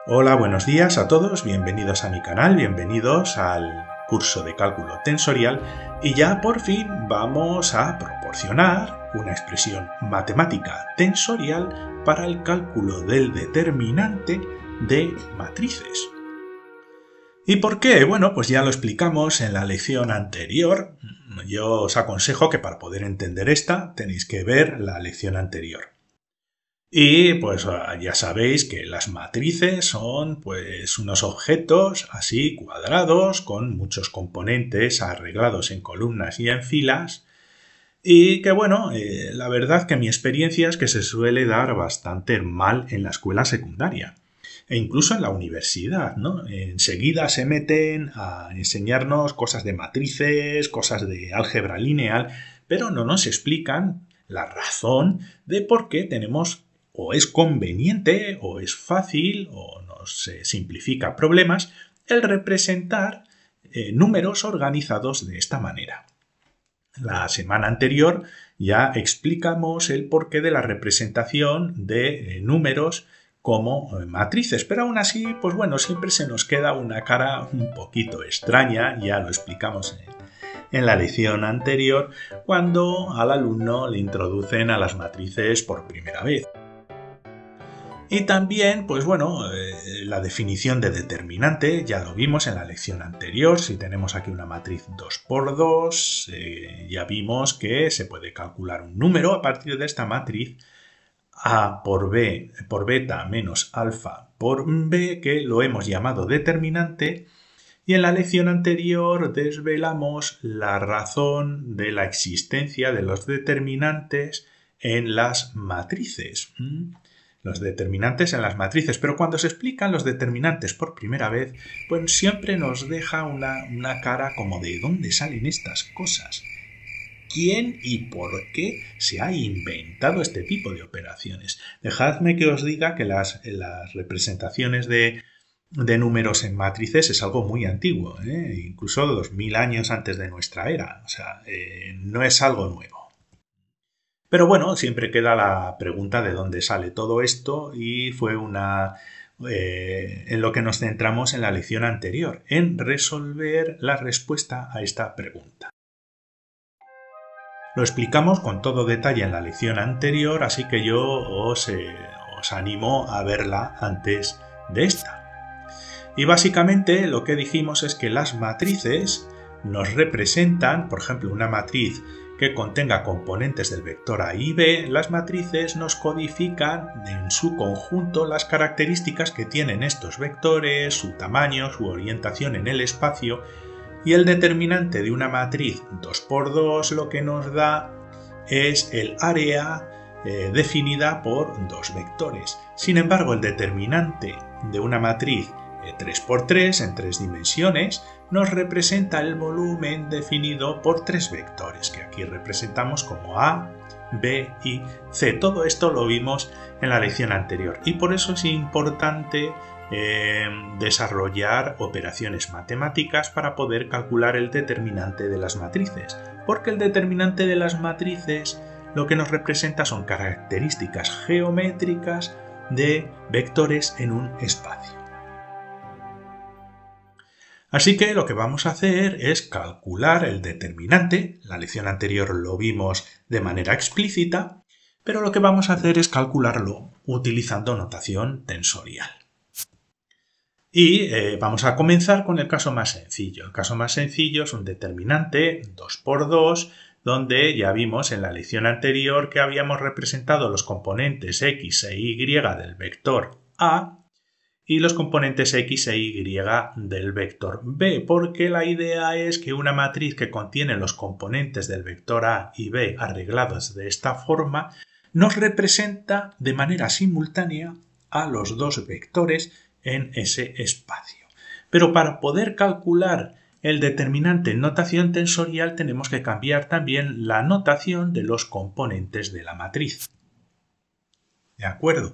Hola, buenos días a todos, bienvenidos a mi canal, bienvenidos al curso de cálculo tensorial y ya por fin vamos a proporcionar una expresión matemática tensorial para el cálculo del determinante de matrices. ¿Y por qué? Bueno, pues ya lo explicamos en la lección anterior. Yo os aconsejo que para poder entender esta tenéis que ver la lección anterior. Y pues ya sabéis que las matrices son pues unos objetos así cuadrados con muchos componentes arreglados en columnas y en filas y que bueno, la verdad que mi experiencia es que se suele dar bastante mal en la escuela secundaria e incluso en la universidad, ¿no? Enseguida se meten a enseñarnos cosas de matrices, cosas de álgebra lineal, pero no nos explican la razón de por qué tenemos o es conveniente o es fácil o nos simplifica problemas el representar números organizados de esta manera. La semana anterior ya explicamos el porqué de la representación de números como matrices, pero aún así, pues bueno, siempre se nos queda una cara un poquito extraña, ya lo explicamos en la lección anterior, cuando al alumno le introducen a las matrices por primera vez. Y también, pues bueno, la definición de determinante, ya lo vimos en la lección anterior. Si tenemos aquí una matriz 2×2, ya vimos que se puede calcular un número a partir de esta matriz A por B por beta menos alfa por B, que lo hemos llamado determinante. Y en la lección anterior desvelamos la razón de la existencia de los determinantes en las matrices. Los determinantes en las matrices, pero cuando se explican los determinantes por primera vez, pues siempre nos deja una cara como de ¿dónde salen estas cosas? ¿Quién y por qué se ha inventado este tipo de operaciones? Dejadme que os diga que las representaciones de números en matrices es algo muy antiguo, incluso 2000 años antes de nuestra era, o sea, no es algo nuevo. Pero bueno, siempre queda la pregunta de dónde sale todo esto y fue en lo que nos centramos en la lección anterior, en resolver la respuesta a esta pregunta. Lo explicamos con todo detalle en la lección anterior, así que yo os animo a verla antes de esta. Y básicamente lo que dijimos es que las matrices nos representan, por ejemplo, una matriz que contenga componentes del vector A y B, las matrices nos codifican en su conjunto las características que tienen estos vectores, su tamaño, su orientación en el espacio, y el determinante de una matriz 2×2 lo que nos da es el área definida por dos vectores. Sin embargo, el determinante de una matriz 3×3 en 3 dimensiones nos representa el volumen definido por 3 vectores, que aquí representamos como A, B y C. Todo esto lo vimos en la lección anterior y por eso es importante desarrollar operaciones matemáticas para poder calcular el determinante de las matrices, porque el determinante de las matrices lo que nos representa son características geométricas de vectores en un espacio. Así que lo que vamos a hacer es calcular el determinante. La lección anterior lo vimos de manera explícita, pero lo que vamos a hacer es calcularlo utilizando notación tensorial. Y vamos a comenzar con el caso más sencillo. El caso más sencillo es un determinante 2×2, donde ya vimos en la lección anterior que habíamos representado los componentes x e y del vector A y los componentes x e y del vector b, porque la idea es que una matriz que contiene los componentes del vector a y b arreglados de esta forma nos representa de manera simultánea a los dos vectores en ese espacio. Pero para poder calcular el determinante en notación tensorial tenemos que cambiar también la notación de los componentes de la matriz. ¿De acuerdo?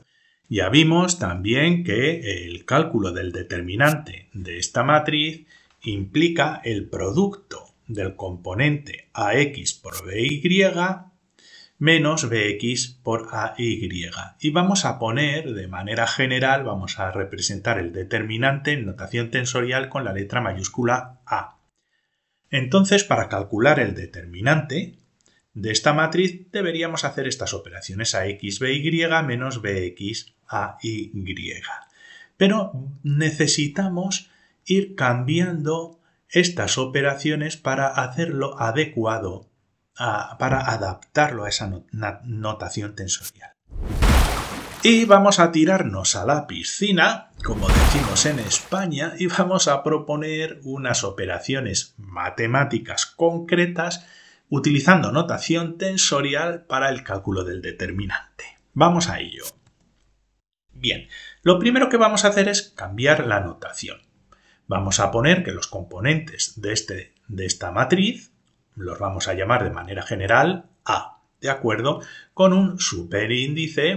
Ya vimos también que el cálculo del determinante de esta matriz implica el producto del componente AX por BY menos bx por ay. Y vamos a poner, de manera general, vamos a representar el determinante en notación tensorial con la letra mayúscula A. Entonces, para calcular el determinante de esta matriz, deberíamos hacer estas operaciones: ax by menos bx ay. Pero necesitamos ir cambiando estas operaciones para hacerlo adecuado, para adaptarlo a esa notación tensorial. Y vamos a tirarnos a la piscina, como decimos en España, y vamos a proponer unas operaciones matemáticas concretas utilizando notación tensorial para el cálculo del determinante. Vamos a ello. Bien, lo primero que vamos a hacer es cambiar la notación. Vamos a poner que los componentes de esta matriz los vamos a llamar de manera general A, ¿de acuerdo? Con un superíndice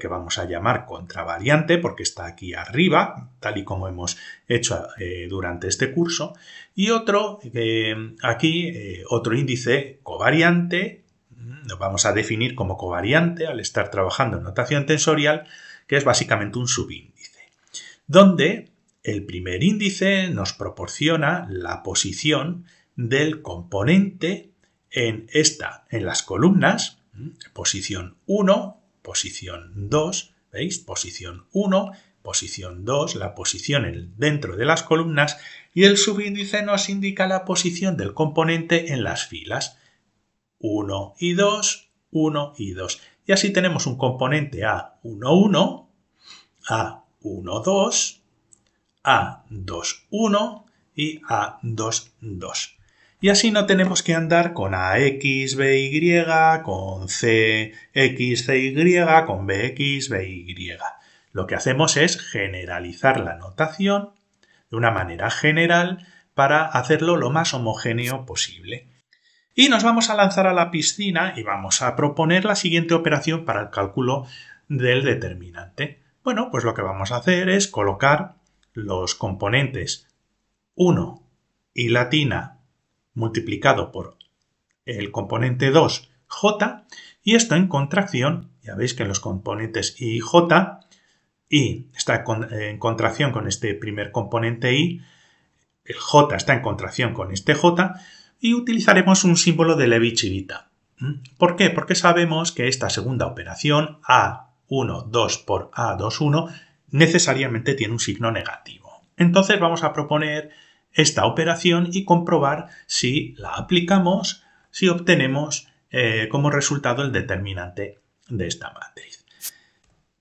que vamos a llamar contravariante porque está aquí arriba, tal y como hemos hecho durante este curso, y otro otro índice covariante, lo vamos a definir como covariante al estar trabajando en notación tensorial, que es básicamente un subíndice, donde el primer índice nos proporciona la posición del componente en las columnas, posición 1, posición 2, ¿veis? Posición 1, posición 2, la posición dentro de las columnas, y el subíndice nos indica la posición del componente en las filas 1 y 2, 1 y 2. Y así tenemos un componente A11, A12, A21 y A22. Y así no tenemos que andar con AX, BY, con CX, CY, con BX, BY. Lo que hacemos es generalizar la notación de una manera general para hacerlo lo más homogéneo posible. Y nos vamos a lanzar a la piscina y vamos a proponer la siguiente operación para el cálculo del determinante. Bueno, pues lo que vamos a hacer es colocar los componentes 1 y latina multiplicado por el componente 2, j, y esto en contracción. Ya veis que los componentes i y j, i está en contracción con este primer componente i, el j está en contracción con este j, y utilizaremos un símbolo de Levi-Civita. ¿Por qué? Porque sabemos que esta segunda operación, A12 por A21, necesariamente tiene un signo negativo. Entonces vamos a proponer esta operación y comprobar si la aplicamos, si obtenemos como resultado el determinante de esta matriz.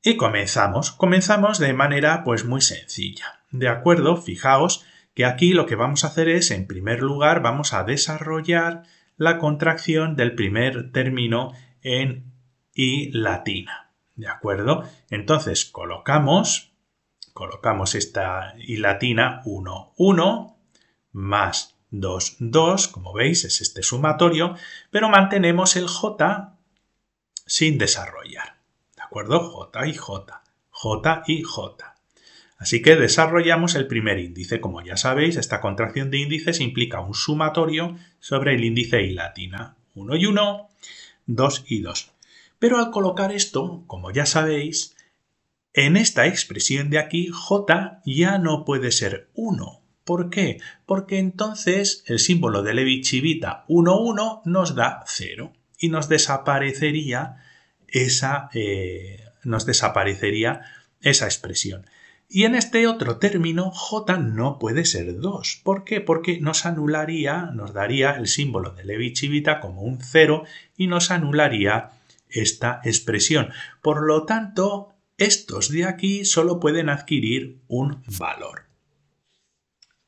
Y comenzamos de manera pues muy sencilla. ¿De acuerdo? Fijaos que aquí lo que vamos a hacer es, en primer lugar, vamos a desarrollar la contracción del primer término en I latina. ¿De acuerdo? Entonces colocamos esta I latina 1, 1, más 2, 2, como veis es este sumatorio, pero mantenemos el j sin desarrollar, ¿de acuerdo? J y j, j y j. Así que desarrollamos el primer índice. Como ya sabéis, esta contracción de índices implica un sumatorio sobre el índice I latina, 1 y 1, 2 y 2. Pero al colocar esto, como ya sabéis, en esta expresión de aquí, j ya no puede ser 1. ¿Por qué? Porque entonces el símbolo de Levi-Civita 1, 1 nos da 0 y nos desaparecería esa expresión. Y en este otro término, j no puede ser 2. ¿Por qué? Porque nos daría el símbolo de Levi-Civita como un 0 y nos anularía esta expresión. Por lo tanto, estos de aquí solo pueden adquirir un valor.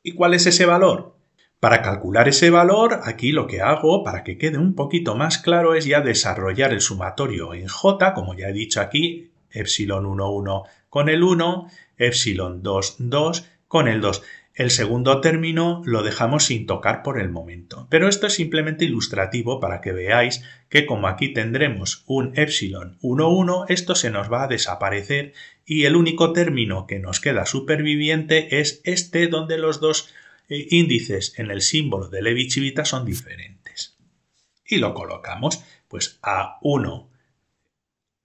¿Y cuál es ese valor? Para calcular ese valor, aquí lo que hago, para que quede un poquito más claro, es ya desarrollar el sumatorio en j, como ya he dicho aquí, epsilon 1, 1 con el 1, epsilon 2, 2 con el 2. El segundo término lo dejamos sin tocar por el momento, pero esto es simplemente ilustrativo para que veáis que como aquí tendremos un epsilon 1, 1, esto se nos va a desaparecer y el único término que nos queda superviviente es este, donde los dos índices en el símbolo de Levi-Civita son diferentes. Y lo colocamos. Pues A1,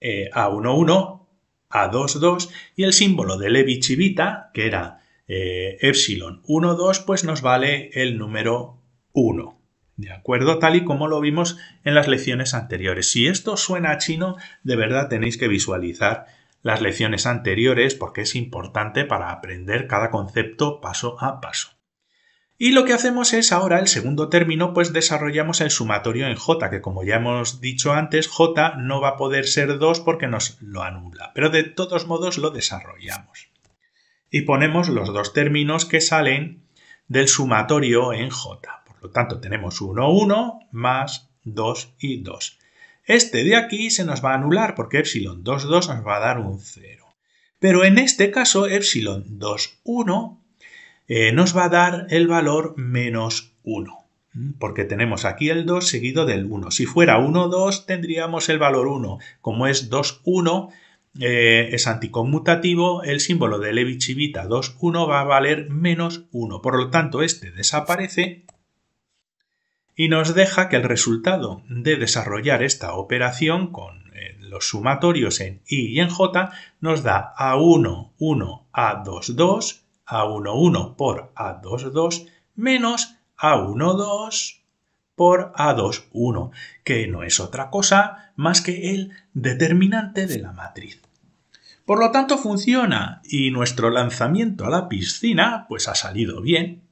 A11, A22 y el símbolo de Levi-Civita, que era epsilon 1, 2, pues nos vale el número 1. ¿De acuerdo? Tal y como lo vimos en las lecciones anteriores. Si esto suena chino, de verdad tenéis que visualizar las lecciones anteriores porque es importante para aprender cada concepto paso a paso. Y lo que hacemos es ahora, el segundo término, pues desarrollamos el sumatorio en J, que como ya hemos dicho antes, J no va a poder ser 2 porque nos lo anula, pero de todos modos lo desarrollamos. Y ponemos los dos términos que salen del sumatorio en J. Por lo tanto, tenemos 1, 1 más 2 y 2. Este de aquí se nos va a anular porque epsilon 2, 2 nos va a dar un 0. Pero en este caso, epsilon 2, 1 nos va a dar el valor menos 1, porque tenemos aquí el 2 seguido del 1. Si fuera 1, 2 tendríamos el valor 1. Como es 2, 1, es anticonmutativo, el símbolo de Levi-Civita 2, 1 va a valer menos 1. Por lo tanto, este desaparece y nos deja que el resultado de desarrollar esta operación con los sumatorios en I y en J nos da A1, 1, A2, 2, A1, 1 por A2, 2 menos A1, 2 por A2, 1, que no es otra cosa más que el determinante de la matriz. Por lo tanto funciona y nuestro lanzamiento a la piscina pues ha salido bien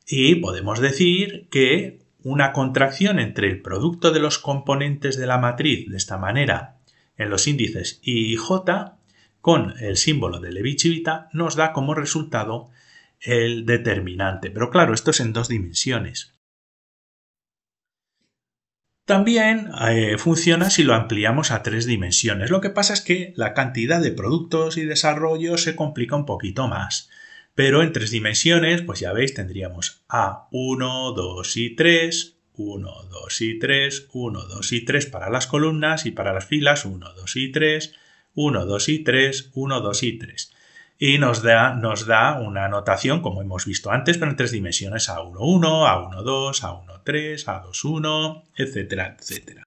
y podemos decir que una contracción entre el producto de los componentes de la matriz de esta manera en los índices I y J con el símbolo de Levi-Civita nos da como resultado el determinante. Pero claro, esto es en dos dimensiones. También funciona si lo ampliamos a tres dimensiones. Lo que pasa es que la cantidad de productos y desarrollos se complica un poquito más. Pero en tres dimensiones, pues ya veis, tendríamos A1, 2 y 3, 1, 2 y 3, 1, 2 y 3 para las columnas y para las filas 1, 2 y 3, 1, 2 y 3, 1, 2 y 3. Y nos da una notación, como hemos visto antes, pero en tres dimensiones A1, 1, A1, 2, A1, 3, A2, 1, etcétera, etcétera.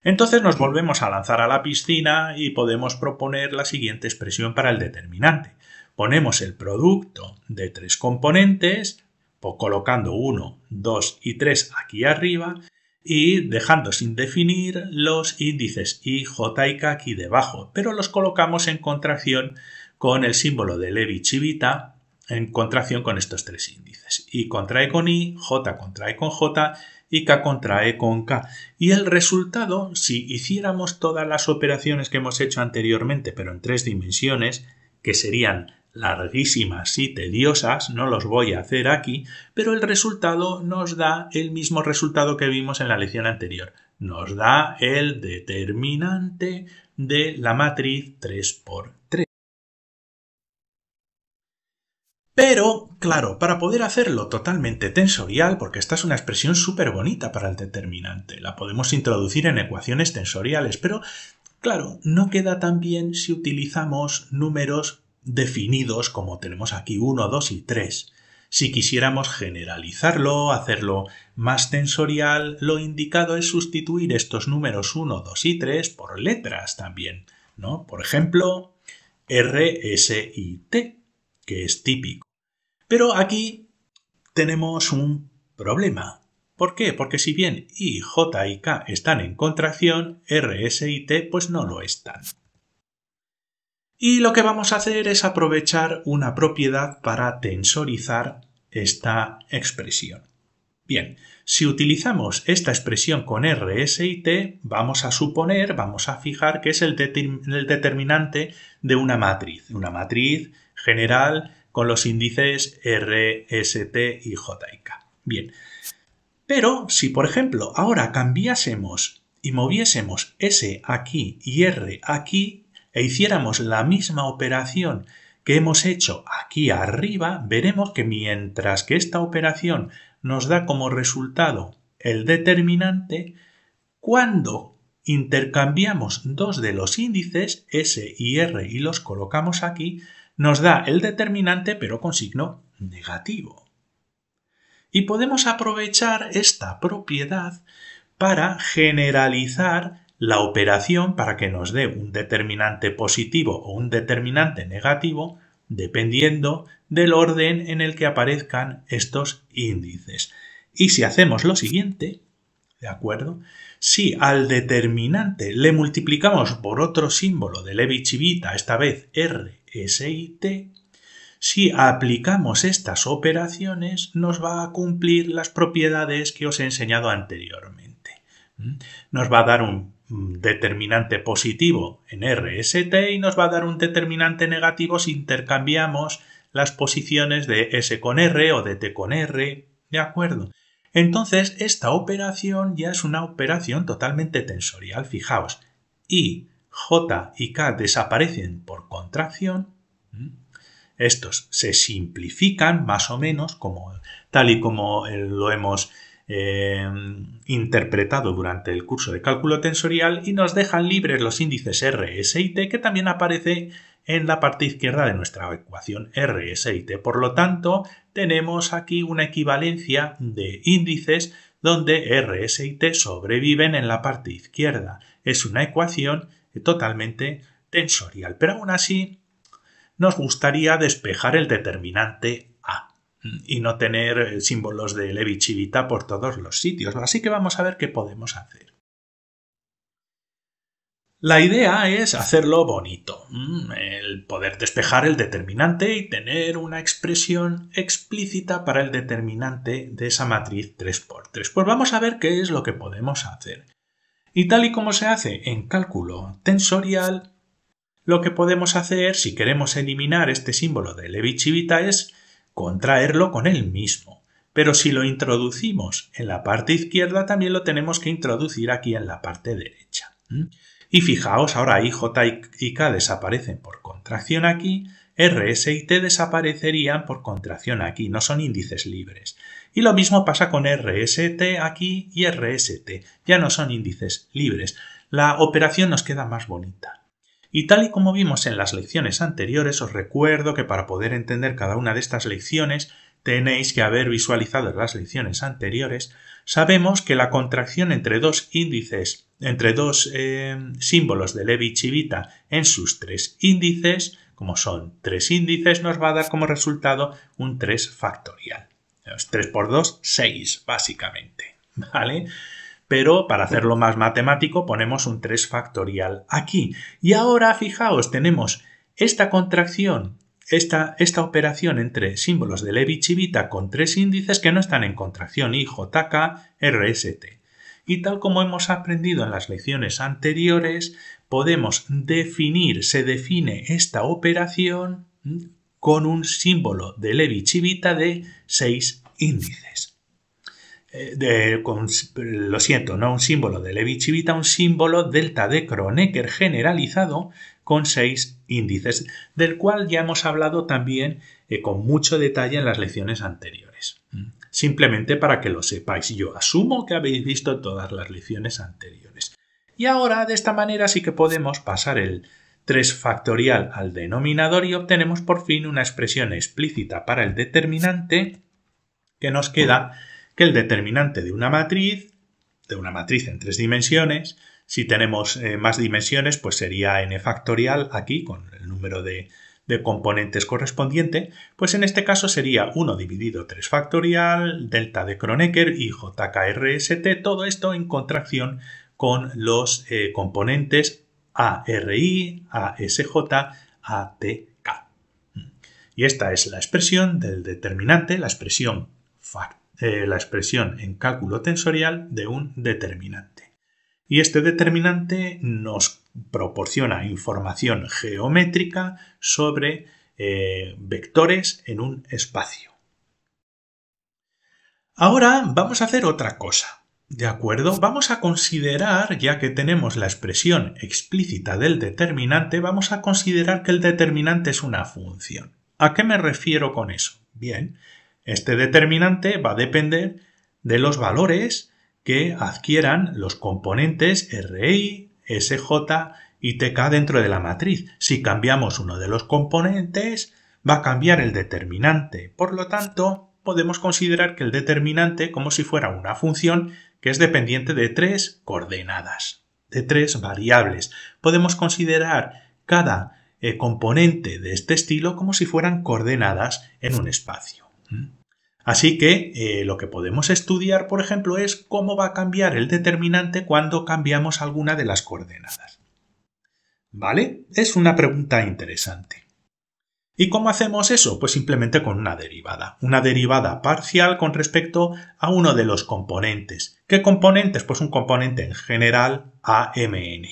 Entonces nos volvemos a lanzar a la piscina y podemos proponer la siguiente expresión para el determinante. Ponemos el producto de tres componentes, colocando 1, 2 y 3 aquí arriba y dejando sin definir los índices I, J y K aquí debajo, pero los colocamos en contracción con el símbolo de Levi-Civita, en contracción con estos tres índices. I contrae con I, J contrae con J y K contrae con K. Y el resultado, si hiciéramos todas las operaciones que hemos hecho anteriormente, pero en tres dimensiones, que serían larguísimas y tediosas, no los voy a hacer aquí, pero el resultado nos da el mismo resultado que vimos en la lección anterior. Nos da el determinante de la matriz 3×3. Pero, claro, para poder hacerlo totalmente tensorial, porque esta es una expresión súper bonita para el determinante, la podemos introducir en ecuaciones tensoriales, pero, claro, no queda tan bien si utilizamos números definidos como tenemos aquí 1, 2 y 3. Si quisiéramos generalizarlo, hacerlo más tensorial, lo indicado es sustituir estos números 1, 2 y 3 por letras también, ¿no? Por ejemplo, R, S y T, que es típico. Pero aquí tenemos un problema. ¿Por qué? Porque si bien I, J y K están en contracción, R, S y T pues no lo están. Y lo que vamos a hacer es aprovechar una propiedad para tensorizar esta expresión. Bien, si utilizamos esta expresión con R, S y T, vamos a fijar que es el determinante de una matriz general con los índices R, S, T y J y K. Bien, pero si por ejemplo ahora cambiásemos y moviésemos S aquí y R aquí, e hiciéramos la misma operación que hemos hecho aquí arriba, veremos que mientras que esta operación nos da como resultado el determinante, cuando intercambiamos dos de los índices, S y R, y los colocamos aquí, nos da el determinante pero con signo negativo. Y podemos aprovechar esta propiedad para generalizar la operación para que nos dé un determinante positivo o un determinante negativo dependiendo del orden en el que aparezcan estos índices. Y si hacemos lo siguiente, ¿de acuerdo? Si al determinante le multiplicamos por otro símbolo de Levi-Civita, esta vez R, S y T, si aplicamos estas operaciones nos va a cumplir las propiedades que os he enseñado anteriormente. Nos va a dar un determinante positivo en RST y nos va a dar un determinante negativo si intercambiamos las posiciones de S con R o de T con R, ¿de acuerdo? Entonces, esta operación ya es una operación totalmente tensorial. Fijaos, I, J y K desaparecen por contracción. Estos se simplifican más o menos tal y como lo hemos interpretado durante el curso de cálculo tensorial y nos dejan libres los índices R, S y T que también aparece en la parte izquierda de nuestra ecuación R, S y T. Por lo tanto, tenemos aquí una equivalencia de índices donde R, S y T sobreviven en la parte izquierda. Es una ecuación totalmente tensorial, pero aún así nos gustaría despejar el determinante A y no tener símbolos de Levi-Civita por todos los sitios. Así que vamos a ver qué podemos hacer. La idea es hacerlo bonito, el poder despejar el determinante y tener una expresión explícita para el determinante de esa matriz 3×3. Pues vamos a ver qué es lo que podemos hacer. Y tal y como se hace en cálculo tensorial, lo que podemos hacer si queremos eliminar este símbolo de Levi-Civita es contraerlo con él mismo. Pero si lo introducimos en la parte izquierda, también lo tenemos que introducir aquí en la parte derecha. Y fijaos, ahora I, J y K desaparecen por contracción aquí, R, S y T desaparecerían por contracción aquí, no son índices libres. Y lo mismo pasa con RST aquí y RST, ya no son índices libres. La operación nos queda más bonita. Y tal y como vimos en las lecciones anteriores, os recuerdo que para poder entender cada una de estas lecciones tenéis que haber visualizado en las lecciones anteriores. Sabemos que la contracción entre dos índices, entre dos símbolos de Levi-Civita en sus tres índices, como son tres índices, nos va a dar como resultado un 3 factorial. 3 por 2, 6, básicamente, ¿vale? Pero para hacerlo más matemático ponemos un 3 factorial aquí. Y ahora, fijaos, tenemos esta contracción, esta operación entre símbolos de Levi-Civita con tres índices que no están en contracción, I, J, K, R, S, T. Y tal como hemos aprendido en las lecciones anteriores, podemos se define esta operación con un símbolo de Levi-Civita de 6 índices. Lo siento, no un símbolo de Levi-Civita, un símbolo delta de Kronecker generalizado con 6 índices, del cual ya hemos hablado también con mucho detalle en las lecciones anteriores. Simplemente para que lo sepáis, yo asumo que habéis visto todas las lecciones anteriores. Y ahora, de esta manera, sí que podemos pasar el 3 factorial al denominador y obtenemos por fin una expresión explícita para el determinante que nos queda que el determinante de una matriz en 3 dimensiones, si tenemos más dimensiones, pues sería n factorial aquí con el número de componentes correspondiente, pues en este caso sería 1 dividido 3 factorial, delta de Kronecker y JKRST, todo esto en contracción con los componentes ARI, ASJ, ATK. Y esta es la expresión del determinante, la expresión en cálculo tensorial de un determinante. Y este determinante nos proporciona información geométrica sobre vectores en un espacio. Ahora vamos a hacer otra cosa, ¿de acuerdo? Vamos a considerar, ya que tenemos la expresión explícita del determinante, vamos a considerar que el determinante es una función. ¿A qué me refiero con eso? Bien, este determinante va a depender de los valores que adquieran los componentes RI, SJ y TK dentro de la matriz. Si cambiamos uno de los componentes, va a cambiar el determinante. Por lo tanto, podemos considerar que el determinante como si fuera una función que es dependiente de 3 coordenadas, de 3 variables. Podemos considerar cada componente de este estilo como si fueran coordenadas en un espacio. Así que lo que podemos estudiar, por ejemplo, es cómo va a cambiar el determinante cuando cambiamos alguna de las coordenadas. ¿Vale? Es una pregunta interesante. ¿Y cómo hacemos eso? Pues simplemente con una derivada parcial con respecto a uno de los componentes. ¿Qué componentes? Pues un componente en general AMN,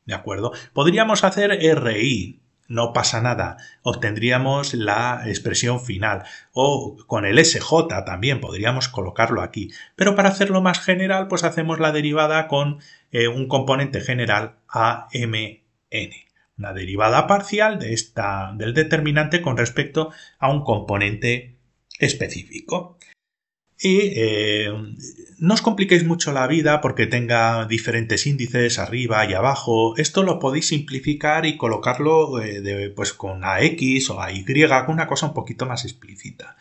¿de acuerdo? Podríamos hacer RI, no pasa nada, obtendríamos la expresión final, o con el SJ también podríamos colocarlo aquí, pero para hacerlo más general pues hacemos la derivada con un componente general AMN. Una derivada parcial del determinante con respecto a un componente específico. Y no os compliquéis mucho la vida porque tenga diferentes índices arriba y abajo. Esto lo podéis simplificar y colocarlo pues con AX o AY, con una cosa un poquito más explícita.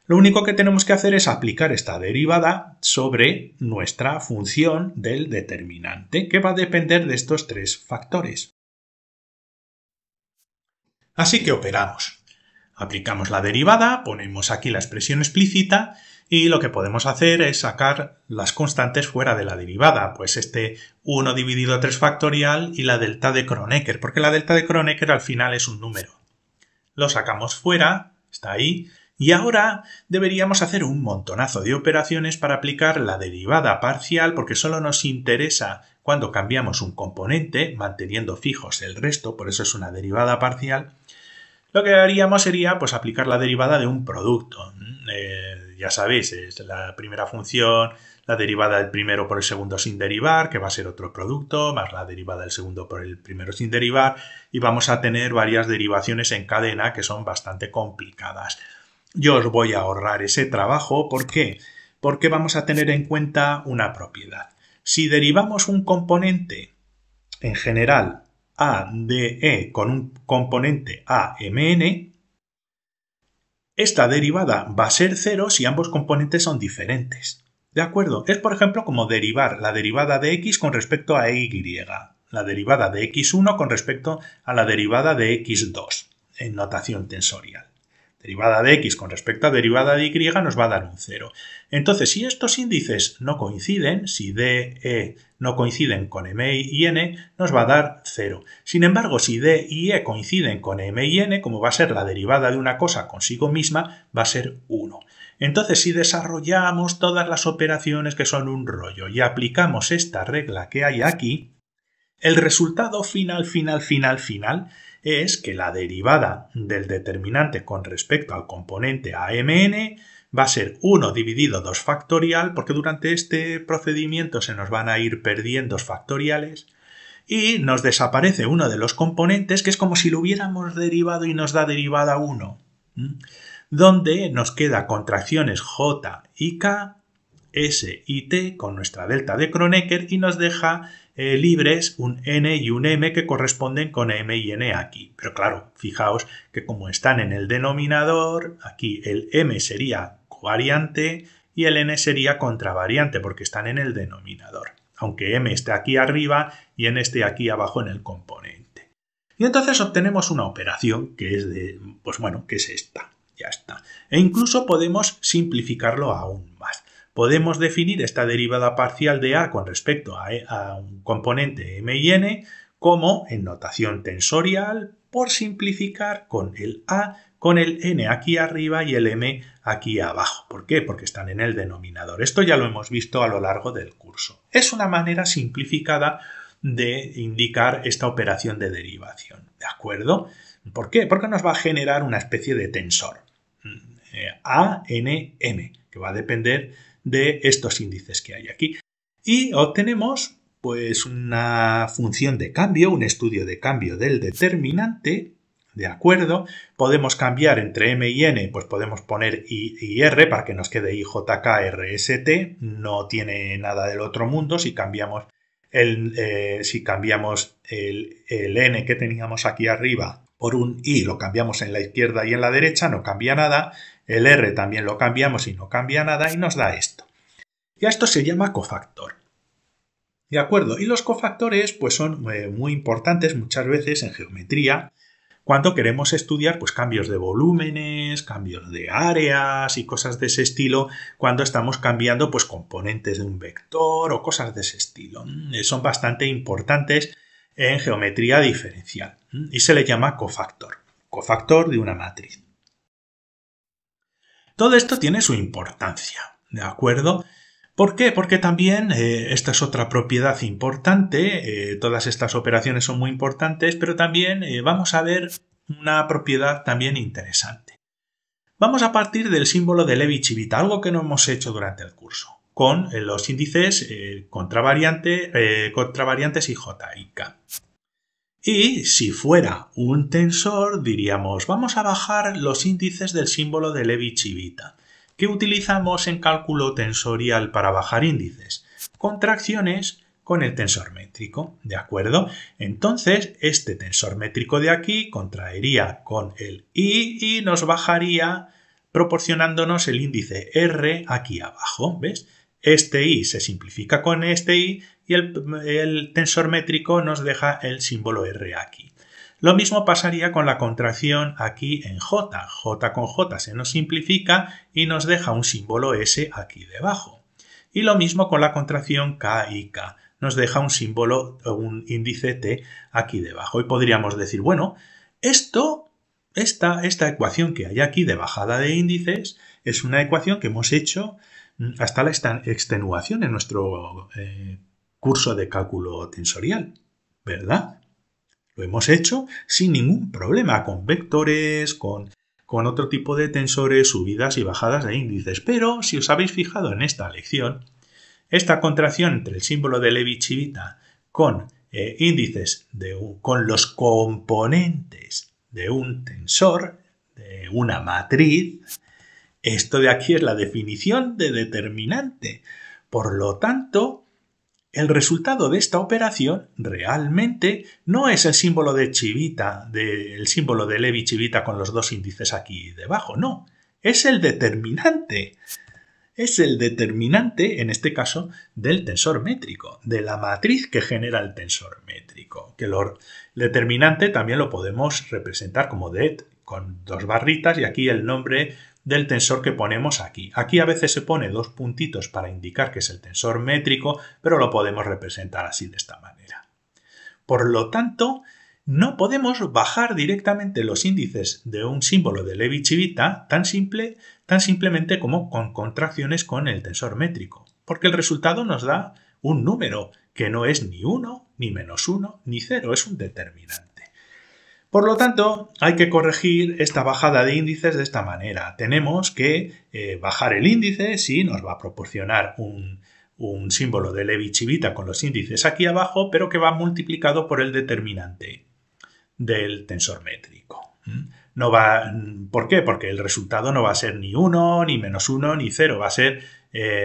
Lo único que tenemos que hacer es aplicar esta derivada sobre nuestra función del determinante, que va a depender de estos 3 factores. Así que operamos. Aplicamos la derivada, ponemos aquí la expresión explícita y lo que podemos hacer es sacar las constantes fuera de la derivada, pues este 1 dividido 3 factorial y la delta de Kronecker, porque la delta de Kronecker al final es un número. Lo sacamos fuera, está ahí, y ahora deberíamos hacer un montonazo de operaciones para aplicar la derivada parcial, porque solo nos interesa cuando cambiamos un componente, manteniendo fijos el resto, por eso es una derivada parcial. Lo que haríamos sería pues aplicar la derivada de un producto. Ya sabéis, es la primera función, la derivada del primero por el segundo sin derivar, que va a ser otro producto, más la derivada del segundo por el primero sin derivar, y vamos a tener varias derivaciones en cadena que son bastante complicadas. Yo os voy a ahorrar ese trabajo. ¿Por qué? Porque vamos a tener en cuenta una propiedad. Si derivamos un componente en general A de E con un componente AMN, esta derivada va a ser 0 si ambos componentes son diferentes. ¿De acuerdo? Es, por ejemplo, como derivar la derivada de X con respecto a Y, la derivada de X1 con respecto a la derivada de X2, en notación tensorial. Derivada de X con respecto a derivada de Y nos va a dar un 0. Entonces, si estos índices no coinciden, si D, E no coinciden con M y N, nos va a dar 0. Sin embargo, si D y E coinciden con M y N, como va a ser la derivada de una cosa consigo misma, va a ser 1. Entonces, si desarrollamos todas las operaciones que son un rollo y aplicamos esta regla que hay aquí, el resultado final es que la derivada del determinante con respecto al componente AMN va a ser 1 dividido 2 factorial, porque durante este procedimiento se nos van a ir perdiendo factoriales, y nos desaparece uno de los componentes, que es como si lo hubiéramos derivado y nos da derivada 1, donde nos queda contracciones J y K, S y T con nuestra delta de Kronecker y nos deja libres un N y un M que corresponden con M y N aquí. Pero claro, fijaos que como están en el denominador, aquí el M sería covariante y el N sería contravariante porque están en el denominador, aunque M esté aquí arriba y N esté aquí abajo en el componente. Y entonces obtenemos una operación que es que es esta, ya está. E incluso podemos simplificarlo aún más. Podemos definir esta derivada parcial de A con respecto a un componente M y N como en notación tensorial, por simplificar, con el A, con el N aquí arriba y el M aquí abajo. ¿Por qué? Porque están en el denominador. Esto ya lo hemos visto a lo largo del curso. Es una manera simplificada de indicar esta operación de derivación. ¿De acuerdo? ¿Por qué? Porque nos va a generar una especie de tensor. A, N, M, que va a depender de estos índices que hay aquí. Y obtenemos pues una función de cambio, un estudio de cambio del determinante, ¿de acuerdo? Podemos cambiar entre M y N, pues podemos poner I y R para que nos quede IJKRST, no tiene nada del otro mundo. Si cambiamos el N que teníamos aquí arriba por un I, lo cambiamos en la izquierda y en la derecha, no cambia nada. El R también lo cambiamos y no cambia nada y nos da esto. Y a esto se llama cofactor. ¿De acuerdo? Y los cofactores pues son muy importantes muchas veces en geometría cuando queremos estudiar pues, cambios de volúmenes, cambios de áreas y cosas de ese estilo, cuando estamos cambiando pues, componentes de un vector o cosas de ese estilo. Son bastante importantes en geometría diferencial y se le llama cofactor de una matriz. Todo esto tiene su importancia, ¿de acuerdo? ¿Por qué? Porque también esta es otra propiedad importante, todas estas operaciones son muy importantes, pero también vamos a ver una propiedad también interesante. Vamos a partir del símbolo de Levi-Civita, algo que no hemos hecho durante el curso, con los índices contravariantes y J y K. Y si fuera un tensor, diríamos, vamos a bajar los índices del símbolo de Levi-Civita. ¿Qué utilizamos en cálculo tensorial para bajar índices? Contracciones con el tensor métrico, ¿de acuerdo? Entonces, este tensor métrico de aquí contraería con el I y nos bajaría proporcionándonos el índice R aquí abajo, ¿ves? Este I se simplifica con este I y el tensor métrico nos deja el símbolo R aquí. Lo mismo pasaría con la contracción aquí en J. J con J se nos simplifica y nos deja un símbolo S aquí debajo. Y lo mismo con la contracción K y K. Nos deja un símbolo, un índice T aquí debajo. Y podríamos decir, bueno, esta ecuación que hay aquí de bajada de índices es una ecuación que hemos hecho hasta la extenuación en nuestro curso de cálculo tensorial, ¿verdad? Lo hemos hecho sin ningún problema, con vectores, con otro tipo de tensores, subidas y bajadas de índices. Pero si os habéis fijado en esta lección, esta contracción entre el símbolo de Levi-Civita con índices con los componentes de un tensor, de una matriz, esto de aquí es la definición de determinante. Por lo tanto, el resultado de esta operación realmente no es el símbolo de Civita, el símbolo de Levi-Civita con los dos índices aquí debajo, no, es el determinante. Es el determinante, en este caso, del tensor métrico, de la matriz que genera el tensor métrico. Que el determinante también lo podemos representar como det, con dos barritas y aquí el nombre del tensor que ponemos aquí. Aquí a veces se pone dos puntitos para indicar que es el tensor métrico, pero lo podemos representar así de esta manera. Por lo tanto, no podemos bajar directamente los índices de un símbolo de Levi-Civita tan simplemente como con contracciones con el tensor métrico, porque el resultado nos da un número que no es ni 1, ni -1, ni 0, es un determinante. Por lo tanto, hay que corregir esta bajada de índices de esta manera. Tenemos que bajar el índice, sí, nos va a proporcionar un símbolo de Levi-Civita con los índices aquí abajo, pero que va multiplicado por el determinante del tensor métrico. ¿Por qué? Porque el resultado no va a ser ni 1, ni -1, ni 0, va a ser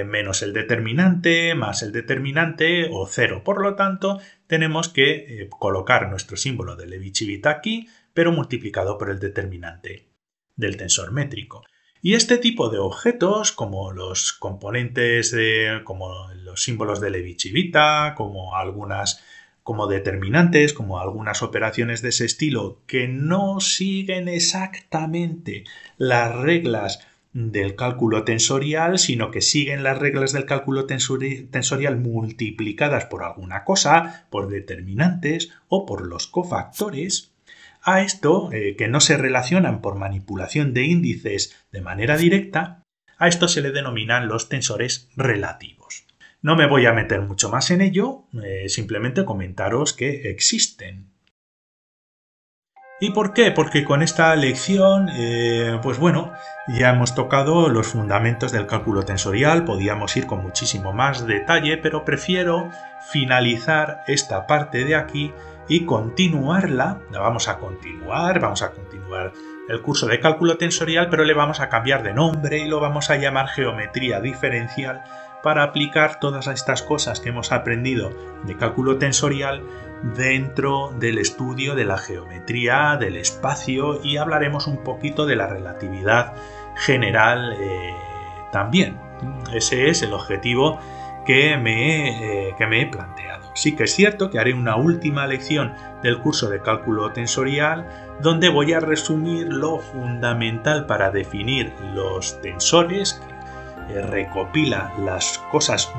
menos el determinante, más el determinante o 0. Por lo tanto, tenemos que colocar nuestro símbolo de Levi-Civita aquí, pero multiplicado por el determinante del tensor métrico. Y este tipo de objetos, como los componentes, como los símbolos de Levi-Civita, como determinantes, como algunas operaciones de ese estilo que no siguen exactamente las reglas del cálculo tensorial, sino que siguen las reglas del cálculo tensorial multiplicadas por alguna cosa, por determinantes o por los cofactores. A esto, que no se relacionan por manipulación de índices de manera directa, a esto se le denominan los tensores relativos. No me voy a meter mucho más en ello, simplemente comentaros que existen. ¿Y por qué? Porque con esta lección, pues bueno, ya hemos tocado los fundamentos del cálculo tensorial, podíamos ir con muchísimo más detalle, pero prefiero finalizar esta parte de aquí y continuarla. Vamos a continuar el curso de cálculo tensorial, pero le vamos a cambiar de nombre y lo vamos a llamar geometría diferencial para aplicar todas estas cosas que hemos aprendido de cálculo tensorial dentro del estudio de la geometría del espacio y hablaremos un poquito de la relatividad general también. Ese es el objetivo que me he planteado. Sí que es cierto que haré una última lección del curso de cálculo tensorial donde voy a resumir lo fundamental para definir los tensores, que recopila las cosas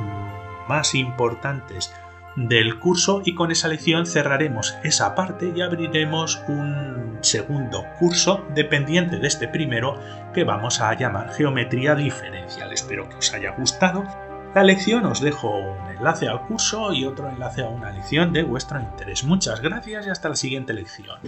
más importantes del curso, y con esa lección cerraremos esa parte y abriremos un segundo curso dependiente de este primero que vamos a llamar geometría diferencial. Espero que os haya gustado la lección. Os dejo un enlace al curso y otro enlace a una lección de vuestro interés. Muchas gracias y hasta la siguiente lección.